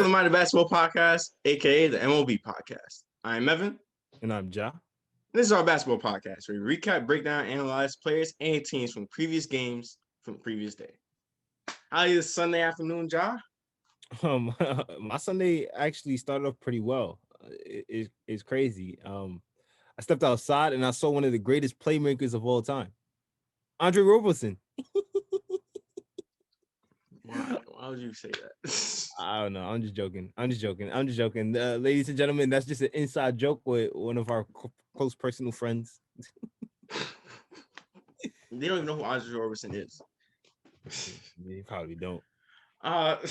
the Mind of Basketball Podcast, aka the M.O.B podcast. I'm Evan. And I'm Ja. This is our basketball podcast where we recap, break down, analyze players and teams from previous games from the previous day. How are you this Sunday afternoon, Ja? My Sunday actually started off pretty well. It's crazy. I stepped outside and I saw one of the greatest playmakers of all time, Andre Roberson. Why would you say that? I don't know. I'm just joking. Ladies and gentlemen, that's just an inside joke with one of our close personal friends. They don't even know who Andre Roberson is. You probably don't. But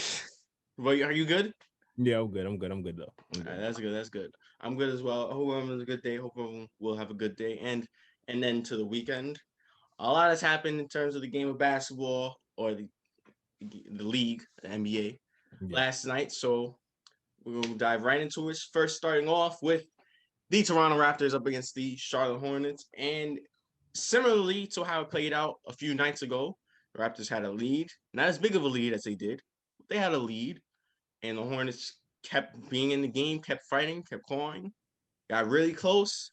are you good? Yeah, I'm good. I'm good though. Good. That's good. I'm good as well. I hope everyone's having a good day. Hope everyone will have a good day. And then to the weekend, a lot has happened in terms of the game of basketball or the league, the NBA, last night. So we'll dive right into it. First, starting off with the Toronto Raptors up against the Charlotte Hornets. And similarly to how it played out a few nights ago, the Raptors had a lead. Not as big of a lead as they did. But they had a lead. And the Hornets kept being in the game, kept fighting, kept clawing. Got really close.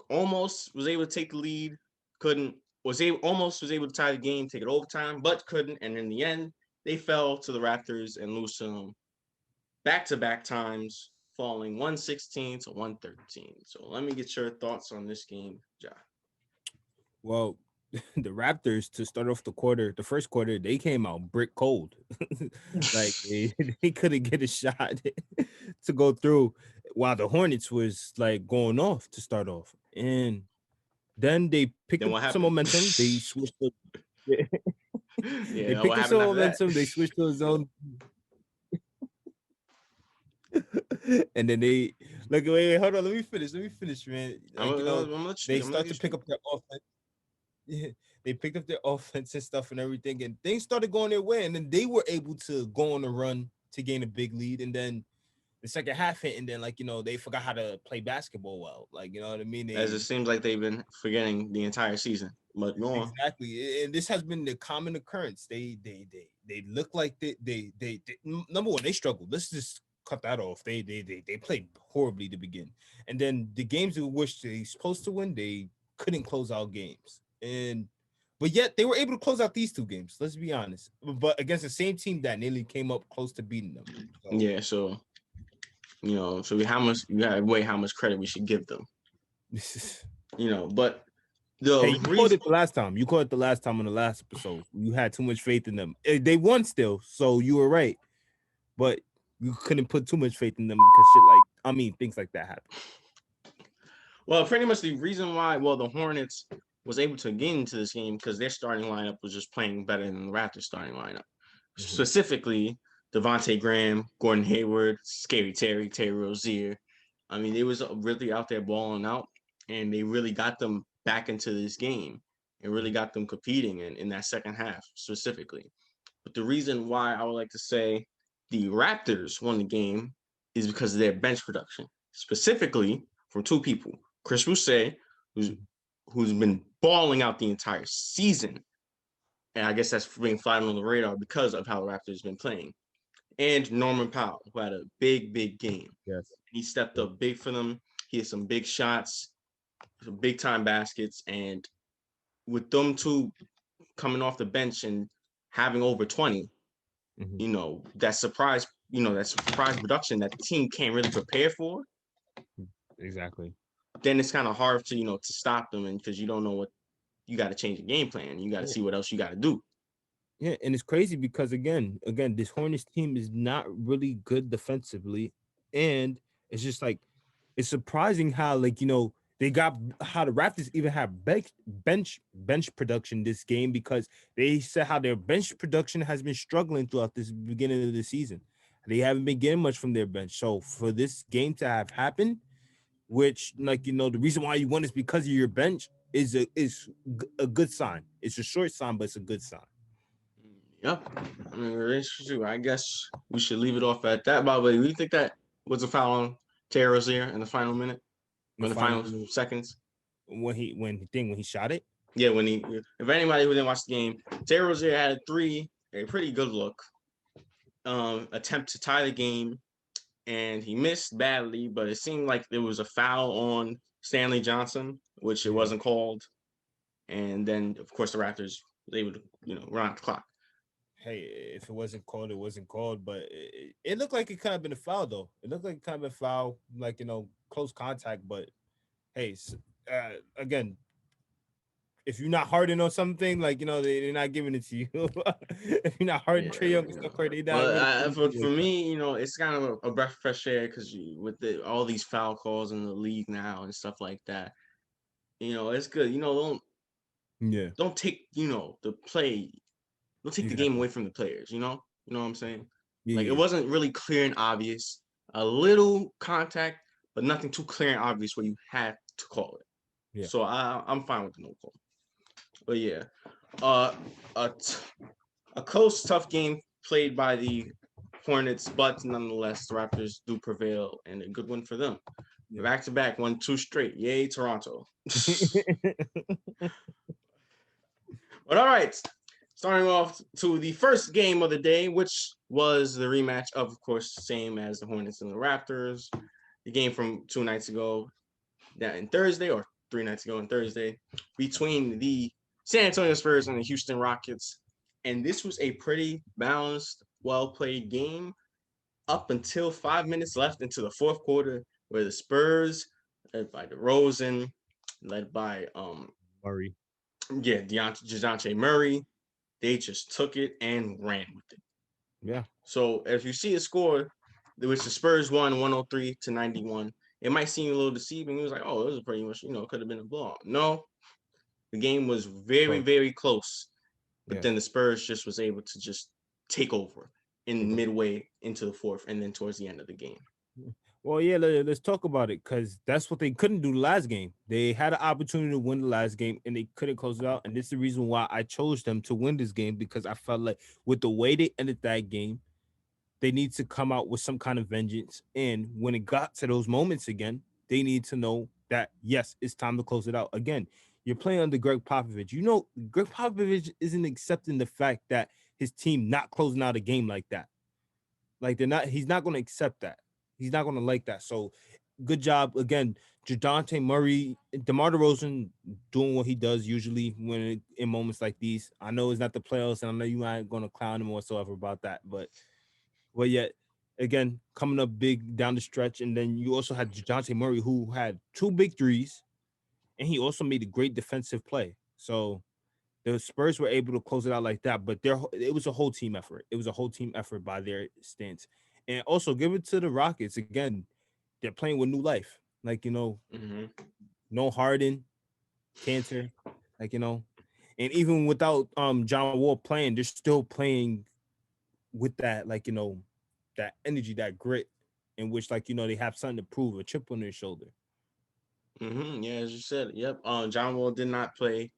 Almost was able to take the lead. Almost was able to tie the game, take it overtime, but couldn't. And in the end, they fell to the Raptors and lose to them back-to-back times, falling 116 to 113. So let me get your thoughts on this game, Ja. Well, the Raptors, to start off the first quarter, they came out brick cold. Like they couldn't get a shot to go through, while the Hornets was like going off to start off. And then they picked up some momentum. They switched to they picked up some momentum. They switched to a zone. And then they wait, hold on. Let me finish, man. They start to pick up their offense. Yeah, they picked up their offense and stuff and everything, and things started going their way. And then they were able to go on a run to gain a big lead. And then the second half hit, and then they forgot how to play basketball well. Like, you know what I mean? As it seems like they've been forgetting the entire season. But go on. Exactly, and this has been the common occurrence. They look like they number one, they struggled. Let's just cut that off. They played horribly to begin, and then the games in which they supposed to win, they couldn't close out games. But yet they were able to close out these two games. Let's be honest. But against the same team that nearly came up close to beating them. So. Yeah, so how much credit we should give them. But you called it the last time. You called it the last time on the last episode. You had too much faith in them. They won still, so you were right. But you couldn't put too much faith in them because things like that happen. Well, pretty much the reason why, the Hornets was able to get into this game because their starting lineup was just playing better than the Raptors starting lineup. Mm-hmm. Specifically, Devontae Graham, Gordon Hayward, Scary Terry Rozier. They was really out there balling out, and they really got them back into this game and really got them competing in that second half specifically. But the reason why I would like to say the Raptors won the game is because of their bench production, specifically from two people. Chris Boucher, who's been balling out the entire season. And I guess that's being flying on the radar because of how the Raptors been playing. And Norman Powell, who had a big game. Yes. He stepped up big for them. He had some big shots, some big time baskets. And with them two coming off the bench and having over 20, that surprise production that the team can't really prepare for. Exactly. Then it's kind of hard to stop them, and because you don't know what you got to change the game plan. You got to see what else you got to do. Yeah, and it's crazy because again, this Hornets team is not really good defensively, and it's just it's surprising how they got how the Raptors even have bench production this game, because they said how their bench production has been struggling throughout this beginning of the season. They haven't been getting much from their bench. So for this game to have happened, which the reason why you won is because of your bench, is a good sign. It's a short sign, but it's a good sign. Yeah, I guess we should leave it off at that. By the way, do you think that was a foul on Terry Rozier in the final minute, in the final seconds? When he shot it? Yeah, if anybody who didn't watch the game, Terry Rozier had a pretty good look. attempt to tie the game, and he missed badly, but it seemed like there was a foul on Stanley Johnson, which it Yeah. wasn't called. And then, of course, the Raptors were able to, run out the clock. Hey, if it wasn't called, it wasn't called. But it looked like it could have been a foul, though. It looked like it kind of been a foul, like close contact. But hey, again, if you're not Harden or something, like they're not giving it to you. If you're not Harden, Yeah, Trey Young, and Steph Curry, they not but really giving it to for you like that. me, it's kind of a breath of fresh air because with all these foul calls in the league now and stuff like that, it's good. Yeah, Don't take the play, don't take the game exactly. away from the players. You know what I'm saying? Yeah, Like it yeah, wasn't really clear and obvious. A little contact, but nothing too clear and obvious where you had to call it. yeah. So I'm fine with the no call. But yeah, uh, a a close, tough game played by the Hornets, but nonetheless, the Raptors do prevail, and a good win for them. Yeah. Back to back, won 2 straight. Yay, Toronto. But all right, starting off to the first game of the day, which was the rematch of course, same as the Hornets and the Raptors. The game from 2 nights ago, that in Thursday, or 3 nights ago on Thursday, between the San Antonio Spurs and the Houston Rockets. And this was a pretty balanced, well played game up until 5 minutes left into the fourth quarter, where the Spurs, led by DeRozan, led by Murray. DeJounte Murray, they just took it and ran with it. Yeah. So if you see a score, which the Spurs won 103-91, it might seem a little deceiving. It was like, oh, it was pretty much, could have been a blowout. No, the game was very, Close. very close. But Yeah. then the Spurs just was able to just take over Take in over. midway into the fourth and then towards the end of the game. Well, yeah, let's talk about it because that's what they couldn't do the last game. They had an opportunity to win the last game and they couldn't close it out. And this is the reason why I chose them to win this game because I felt like with the way they ended that game, they need to come out with some kind of vengeance. And when it got to those moments again, they need to know that, yes, it's time to close it out. Again, you're playing under Greg Popovich. Greg Popovich isn't accepting the fact that his team not closing out a game like that. Like he's not going to accept that. He's not going to like that. So good job again, Jadante Murray, DeMar DeRozan doing what he does usually in moments like these. I know it's not the playoffs, and I know you aren't going to clown him whatsoever about that, but yet again coming up big down the stretch, and then you also had Jadante Murray who had 2 big threes, and he also made a great defensive play. So the Spurs were able to close it out like that, but it was a whole team effort. It was a whole team effort by their stance. And also give it to the Rockets. Again, they're playing with new life. Like, Mm-hmm. no Harden, Cantor, like, and even without John Wall playing, they're still playing with that, like, that energy, that grit, in which, like, they have something to prove, a chip on their shoulder. Mm-hmm. Yeah, as you said, yep. John Wall did not play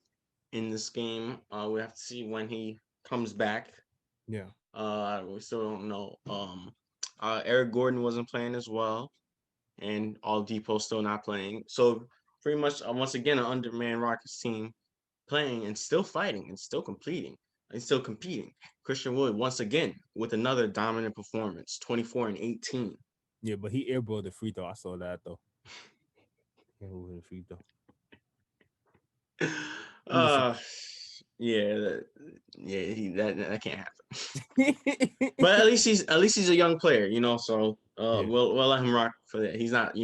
in this game. We have to see when he comes back. Yeah. We still don't know. Eric Gordon wasn't playing as well, and All Depot still not playing. So pretty much, once again, an undermanned Rockets team playing and still fighting and still completing and still competing. Christian Wood once again with another dominant performance, 24 and 18. Yeah, but he airballed the free throw. I saw that though. Airballed the free throw. I'm just uh yeah, that can't happen. saying. But at least he's a young player, so Yeah. we'll let him rock for that. He's not,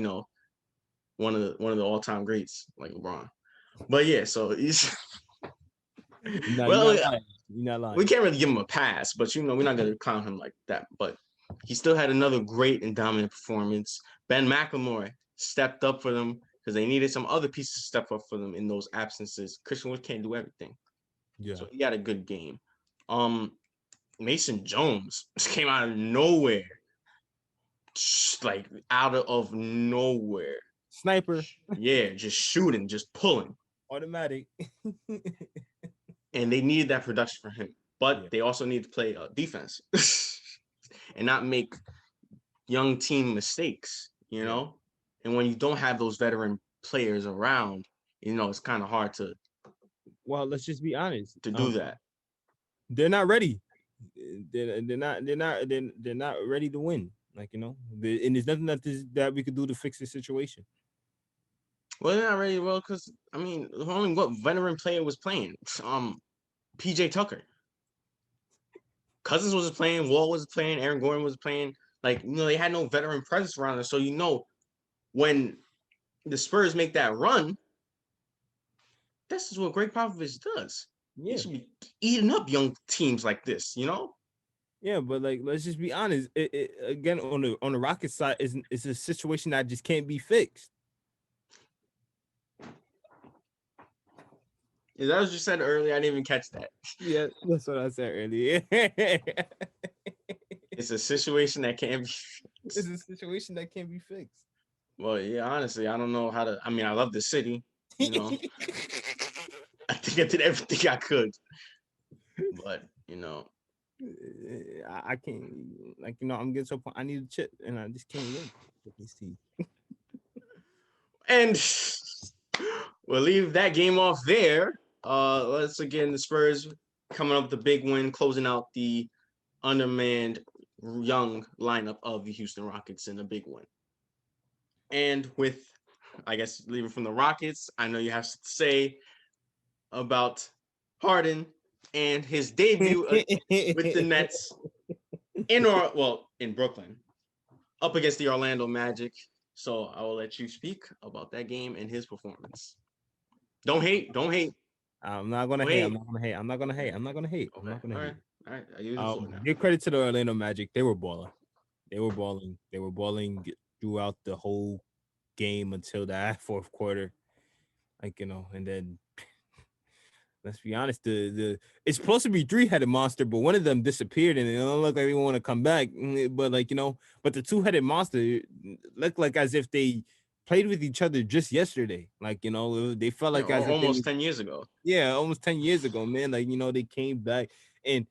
one of the all-time greats like LeBron. But yeah, so he's No, you're well, not lying. You're not we lying. can't really give him a pass, but we're not gonna clown him like that. But he still had another great and dominant performance. Ben McLemore stepped up for them because they needed some other pieces to step up for them in those absences. Christian Wood can't do everything, Yeah. so he had a good game. Mason Jones came out of nowhere, like out of nowhere. Sniper. Yeah, just shooting, just pulling, Automatic. and they needed that production for him. But Yeah. they also need to play defense and not make young team mistakes, Yeah. And when you don't have those veteran players around, it's kind of hard to Well, let's just be honest. do that. They're not ready. They're not ready to win. Like, and there's nothing that we could do to fix the situation. Well, they're not ready. Well, because I mean, only what veteran player was playing? PJ Tucker. Cousins was playing. Wall was playing. Aaron Gordon was playing. Like, they had no veteran presence around us. So when the Spurs make that run, this is what Greg Popovich does. He Yeah. should be eating up young teams like this. Yeah, but like, let's just be honest. Again, on the Rockets side, is a situation that just can't be fixed. Is that what you said earlier? I didn't even catch that. Yeah, that's what I said earlier. It's a situation that can't be. It's a situation that can't be fixed. Well, yeah, honestly, I don't know how to. I mean, I love the city. I think I did everything I could, but I can't. Like, I'm getting to a point. I need a chip, and I just can't win with this team. And we'll leave that game off there. Let's again the Spurs coming up with the big win, closing out the undermanned young lineup of the Houston Rockets in a big win. And with, I guess, leaving from the Rockets, I know you have to say about Harden and his debut with the Nets in Brooklyn, up against the Orlando Magic. So I will let you speak about that game and his performance. Don't hate. I'm not gonna hate. I'm not gonna hate. I'm not gonna hate. Okay. I'm not gonna hate. All right. I use the floor now. Give credit to the Orlando Magic. They were balling. They were balling throughout the whole game until that fourth quarter. Like, and then let's be honest, it's supposed to be three-headed monster, but one of them disappeared and it don't look like they want to come back. But but the two-headed monster looked like as if they played with each other just yesterday. Like, they felt like as almost 10 years ago. Yeah, almost 10 years ago, man. Like, they came back and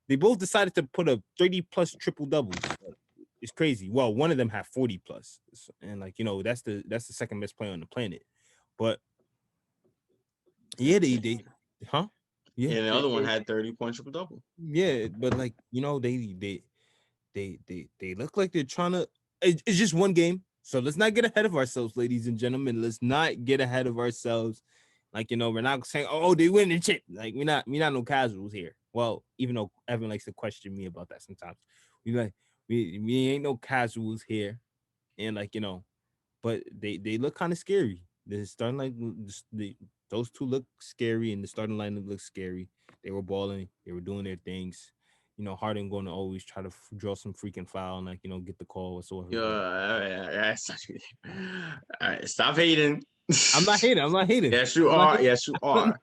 they both decided to put up 30+ triple doubles. It's crazy. Well, one of them had 40+, and that's the second best player on the planet. But yeah, they huh? Yeah, and the other one had 30-point triple double. Yeah, but they look like they're trying to. It's just one game, so let's not get ahead of ourselves, ladies and gentlemen. Let's not get ahead of ourselves. Like, we're not saying, oh, they win the chip. Like, we're not no casuals here. Well, even though everyone likes to question me about that sometimes, we ain't no casuals here, and but they look kind of scary. The starting line, those two look scary, and the starting lineup looks scary. They were balling, they were doing their things. Harden going to always try to draw some freaking foul and get the call whatsoever. Yeah, all right, stop hating. I'm not hating. Yes, you are. Yes, you are.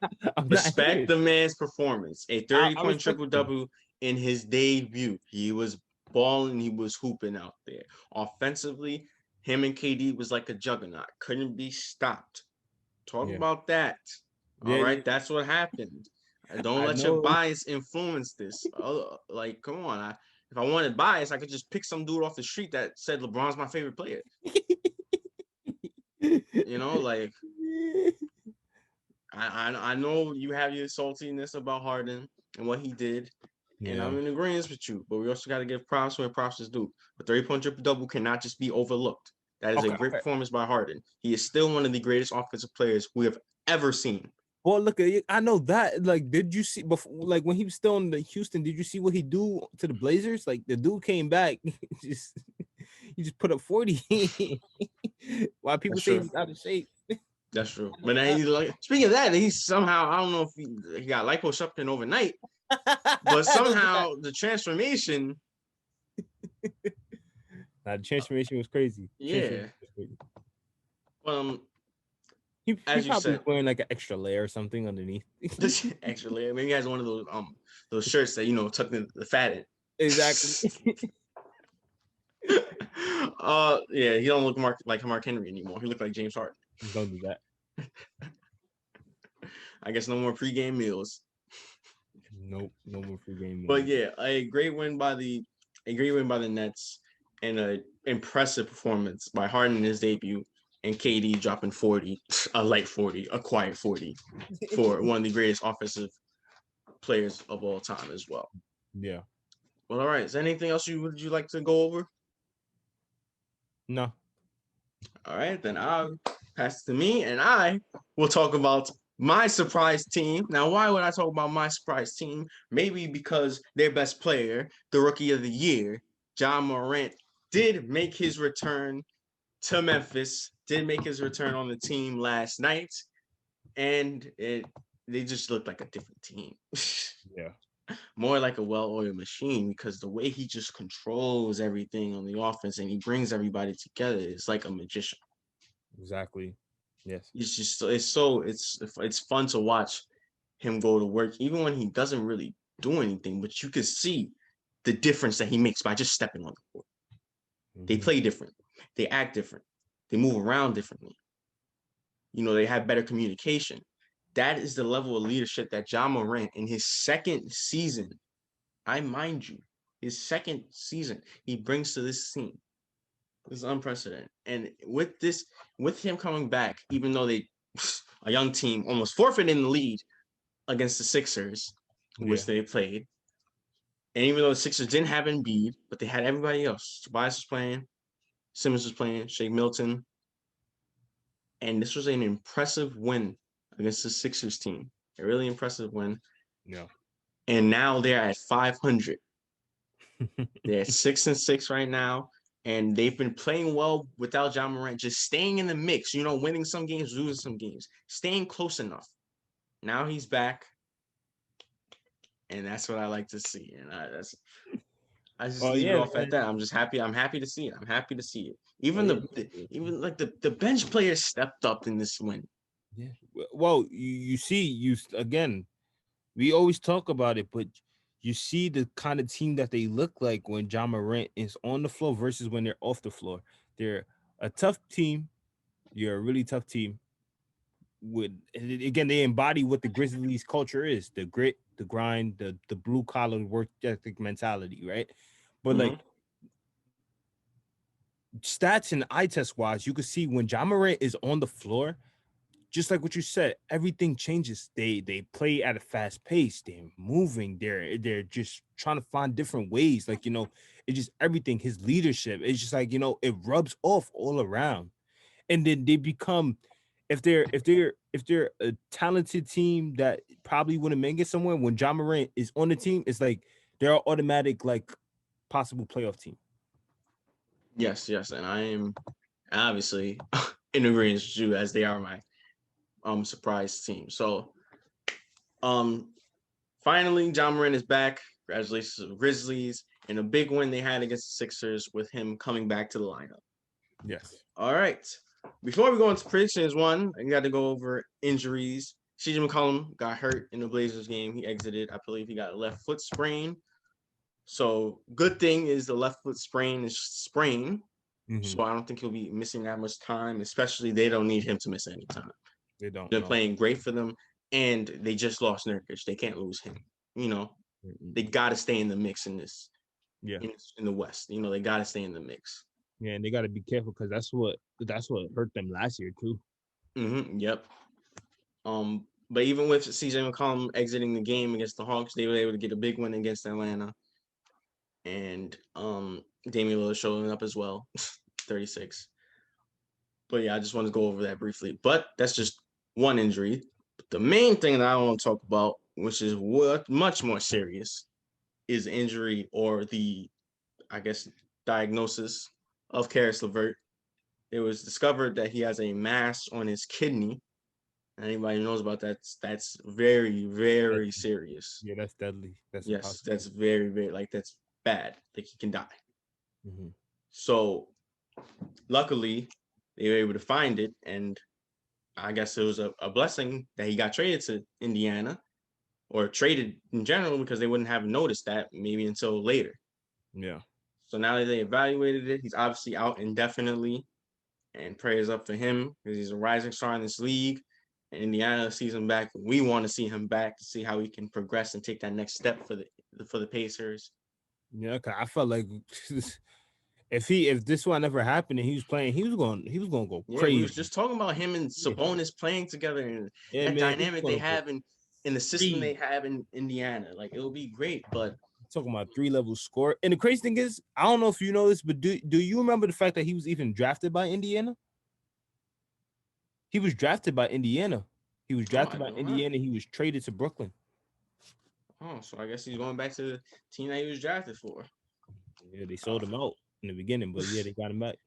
Respect the man's performance. A 30-point triple double in his debut. He was balling. He was hooping out there. Offensively, him and KD was like a juggernaut. Couldn't be stopped. Talk about that. All right, that's what happened. Don't let your bias influence this. Come on. If I wanted bias, I could just pick some dude off the street that said LeBron's my favorite player. I know you have your saltiness about Harden and what he did, and I'm in agreement with you. But we also got to give props where props is due. But 30-point triple double cannot just be overlooked. That is a great performance by Harden. He is still one of the greatest offensive players we have ever seen. Well, look, I know that. Like, did you see before? Like, when he was still in the Houston, did you see what he do to the Blazers? Like, the dude came back, he just put up 40. While people say he's out of shape. That's true. But now speaking of that, he's somehow, I don't know if he got liposuction overnight, but somehow the transformation. The transformation was crazy. Yeah. He probably said, wearing like an extra layer or something underneath. Extra layer. Maybe he has one of those shirts that tuck the fat in. Exactly. Yeah, he don't look like Mark Henry anymore. He looked like James Harden. Don't do that. I guess no more pregame meals. Nope, no more pregame meals. But yeah, a great win by the Nets and an impressive performance by Harden in his debut. And KD dropping 40, a light 40, a quiet 40 for one of the greatest offensive players of all time as well. Yeah. Well, all right. Is there anything else would you like to go over? No. All right, then I'll pass it to me, and I will talk about my surprise team. Now, why would I talk about my surprise team? Maybe because their best player, the Rookie of the Year, Ja Morant, did make his return to Memphis. Did make his return on the team last night, and they just looked like a different team. Yeah. More like a well-oiled machine because the way he just controls everything on the offense and he brings everybody together is like a magician. Exactly. Yes. It's fun to watch him go to work even when he doesn't really do anything, but you can see the difference that he makes by just stepping on the court. They Mm-hmm. play different, they act different, they move around differently. They have better communication. That is the level of leadership that Ja Morant in his second season, I mind you, his second season, he brings to this team. This is unprecedented. And with him coming back, even though they a young team almost forfeited in the lead against the Sixers, Yeah. which they played. And even though the Sixers didn't have Embiid, but they had everybody else. Tobias was playing, Simmons was playing, Shake Milton. And this was an impressive win against the Sixers team. A really impressive win. Yeah. And now they're at 500. They're at 6-6 right now. And they've been playing well without Ja Morant, just staying in the mix, winning some games, losing some games, staying close enough. Now he's back. And that's what I like to see. And I just Oh leave it yeah, off at man. that. I'm just happy. I'm happy to see it. I'm happy to see it. Oh Even yeah. even like the bench players stepped up in this win. Yeah. Well, you see, again, we always talk about it, but you see the kind of team that they look like when John Morant is on the floor versus when they're off the floor. They're a tough team. You're a really tough team. Again, they embody what the Grizzlies culture is: the grit, the grind, the blue collar work ethic mentality, right? But Mm-hmm. like stats and eye test wise, you can see when John Morant is on the floor, just like what you said, everything changes. They play at a fast pace. They're moving. They're just trying to find different ways. Like it's just everything. His leadership. It's just like it rubs off all around, and then they become. If they're a talented team that probably wouldn't make it somewhere, when John Morant is on the team, it's like they're automatic like possible playoff team. Yes, and I am obviously in agreement with you as they are my surprise team. So um finally John Moran is back. Congratulations to the Grizzlies and a big win they had against the Sixers with him coming back to the lineup. Yes. All right. Before we go into predictions, I got to go over injuries. CJ McCollum got hurt in the Blazers game. He exited. I believe he got a left foot sprain. So good thing is the left foot sprain is sprain. Mm-hmm. So I don't think he'll be missing that much time, especially they don't need him to miss any time. They don't They're know. playing great for them, and they just lost Nurkic. They can't lose him. They got to stay in the mix in this, Yeah. in the West. They got to stay in the mix. Yeah, and they got to be careful because that's what hurt them last year too. Yep. But even with CJ McCollum exiting the game against the Hawks, they were able to get a big win against Atlanta. And Damian Lillard showing up as well, 36. But yeah, I just wanted to go over that briefly. But that's just one injury. But the main thing that I want to talk about, which is much more serious, is injury or I guess, diagnosis of Caris LeVert. It was discovered that he has a mass on his kidney. Anybody knows about that? That's very, very serious. Yeah, that's deadly. That's Yes, impossible. that's very, very that's bad. Like he can die. Mm-hmm. So luckily, they were able to find it, and I guess it was a blessing that he got traded to Indiana or traded in general because they wouldn't have noticed that maybe until later. Yeah. So now that they evaluated it, he's obviously out indefinitely, and prayers up for him because he's a rising star in this league. And Indiana sees him back. We want to see him back to see how he can progress and take that next step for the Pacers. Yeah, cause I felt like if this one ever happened and he was playing, he was going to go Yeah, we was crazy. just talking about him and Yeah, Sabonis playing together and yeah, that man, he was dynamic they going to go have in the system they crazy. have in Indiana. Like it'll be great, but Talking about 3-level score. And the crazy thing is, I don't know if you know this, but do you remember the fact that he was even drafted by Indiana? He was drafted by Indiana. He was Oh, I drafted by know that. Indiana. He was traded to Brooklyn. Oh, so I guess he's going back to the team that he was drafted for. Yeah, they Oh, sold him out in the beginning, but yeah, they got him back.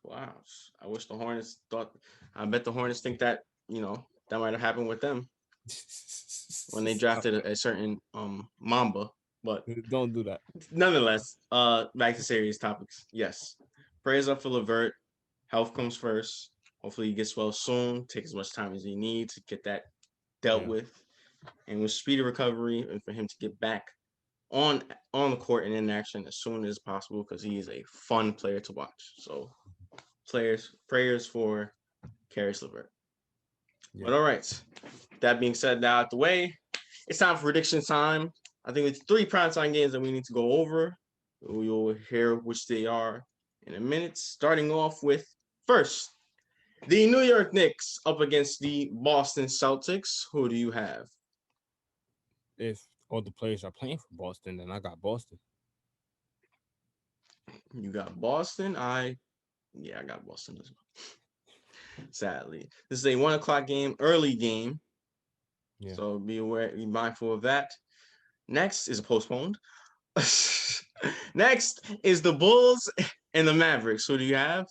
wow. I wish the Hornets thought. I bet the Hornets think that that might have happened with them when they drafted a certain Mamba. But Don't do that. nonetheless, back to serious topics. Yes, prayers up for LeVert. Health comes first. Hopefully, he gets well soon. Take as much time as he needs to get that dealt with, and with speedy recovery, and for him to get back on the court and in action as soon as possible, because he is a fun player to watch. So, prayers for Caris LeVert. Yeah. But all right, that being said, now out the way, it's time for prediction time. I think it's 3 primetime games that we need to go over. We will hear which they are in a minute. Starting off with first, the New York Knicks up against the Boston Celtics. Who do you have? If all the players are playing for Boston, then I got Boston. You got Boston. I got Boston as well. Sadly, this is a 1:00 game, early game. Yeah. So be mindful of that. Next is postponed. Next is the Bulls and the Mavericks. Who do you have?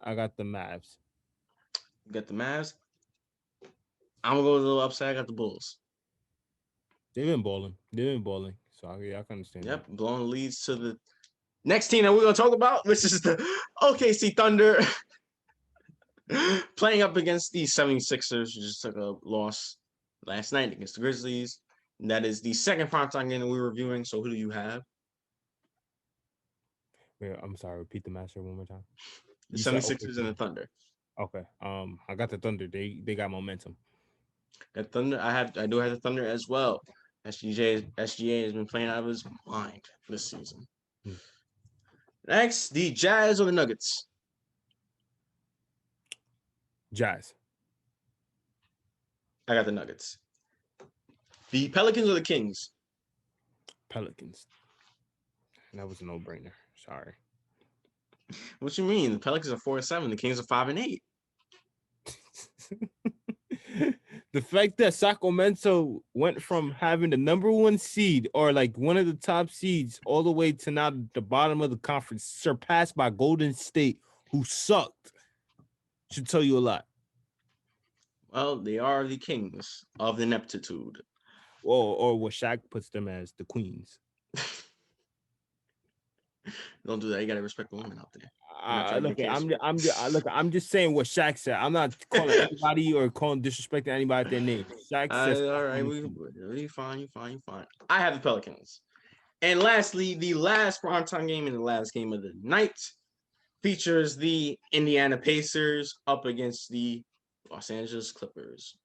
I got the Mavs. You got the Mavs. I'm gonna go with a little upside. I got the Bulls. They've been balling. So I can understand. Yep, blowing leads to the next team that we're gonna talk about, which is the OKC Thunder playing up against the 76ers, who just took a loss last night against the Grizzlies. And that is the second primetime game that we're reviewing. So who do you have? Wait, I'm sorry. Repeat the master one more time. The 76ers and the Thunder. Okay. I got the Thunder. They got momentum. That Thunder, I do have the Thunder as well. SGA has been playing out of his mind this season. Next, the Jazz or the Nuggets? Jazz. I got the Nuggets. The Pelicans or the Kings? Pelicans. That was a no-brainer. Sorry. What you mean? The Pelicans are 4-7. The Kings are 5-8. The fact that Sacramento went from having the number 1 seed or like one of the top seeds all the way to now the bottom of the conference, surpassed by Golden State, who sucked, should tell you a lot. Well, they are the Kings of the Neptitude. Or what Shaq puts them as, the Queens. Don't do that. You gotta respect the women out there. I'm just saying what Shaq said. I'm not calling anybody or disrespecting anybody at their name. Shaq says, all right, you fine. I have the Pelicans. And lastly, the last primetime game and the last game of the night features the Indiana Pacers up against the Los Angeles Clippers.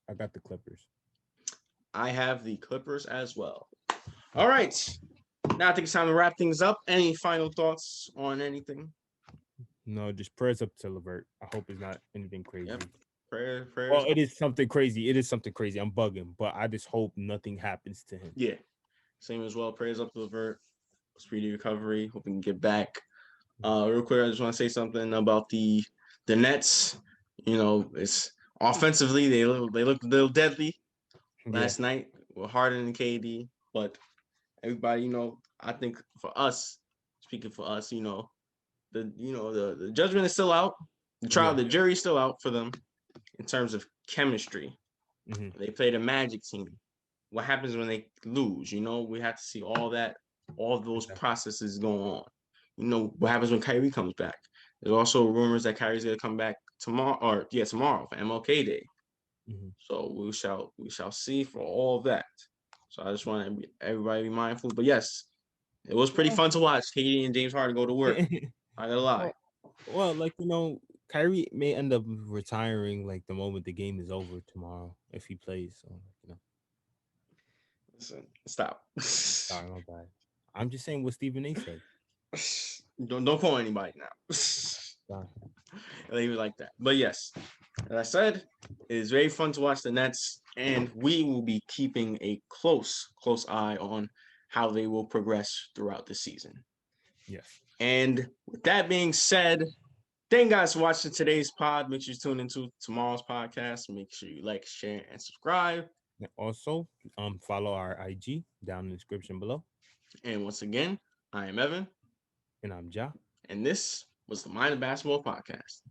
I got the Clippers. I have the Clippers as well. All right. Now I think it's time to wrap things up. Any final thoughts on anything? No, just prayers up to LeVert. I hope it's not anything crazy. Yep. Prayers. Well, it is something crazy. I'm bugging, but I just hope nothing happens to him. Yeah. Same as well. Prayers up to LeVert. Speedy recovery. Hope he can get back. Real quick, I just want to say something about the Nets. It's offensively they looked a little deadly last night with Harden and KD, but everybody, I think for us, speaking for us, the judgment is still out. The jury's still out for them in terms of chemistry. Mm-hmm. They played a Magic team. What happens when they lose? We have to see all those processes go on. What happens when Kyrie comes back? There's also rumors that Kyrie's gonna come back tomorrow for M.O.B. Day. Mm-hmm. So we shall see for all that. So I just want everybody to be mindful. But yes, it was pretty fun to watch KD and James Harden go to work. I gotta lie. Well, Kyrie may end up retiring like the moment the game is over tomorrow if he plays. So Listen, stop. Sorry, my bad. I'm just saying what Stephen A said. Don't call anybody now. Leave it like that. But yes, as I said, it is very fun to watch the Nets. and we will be keeping a close eye on how they will progress throughout the season. Yes. And with that being said, thank you guys for watching today's pod. Make sure you tune into tomorrow's podcast. Make sure you like, share, and subscribe. And also, follow our IG down in the description below. And once again, I am Evan, And I'm Ja. and this was the Mind of Basketball podcast.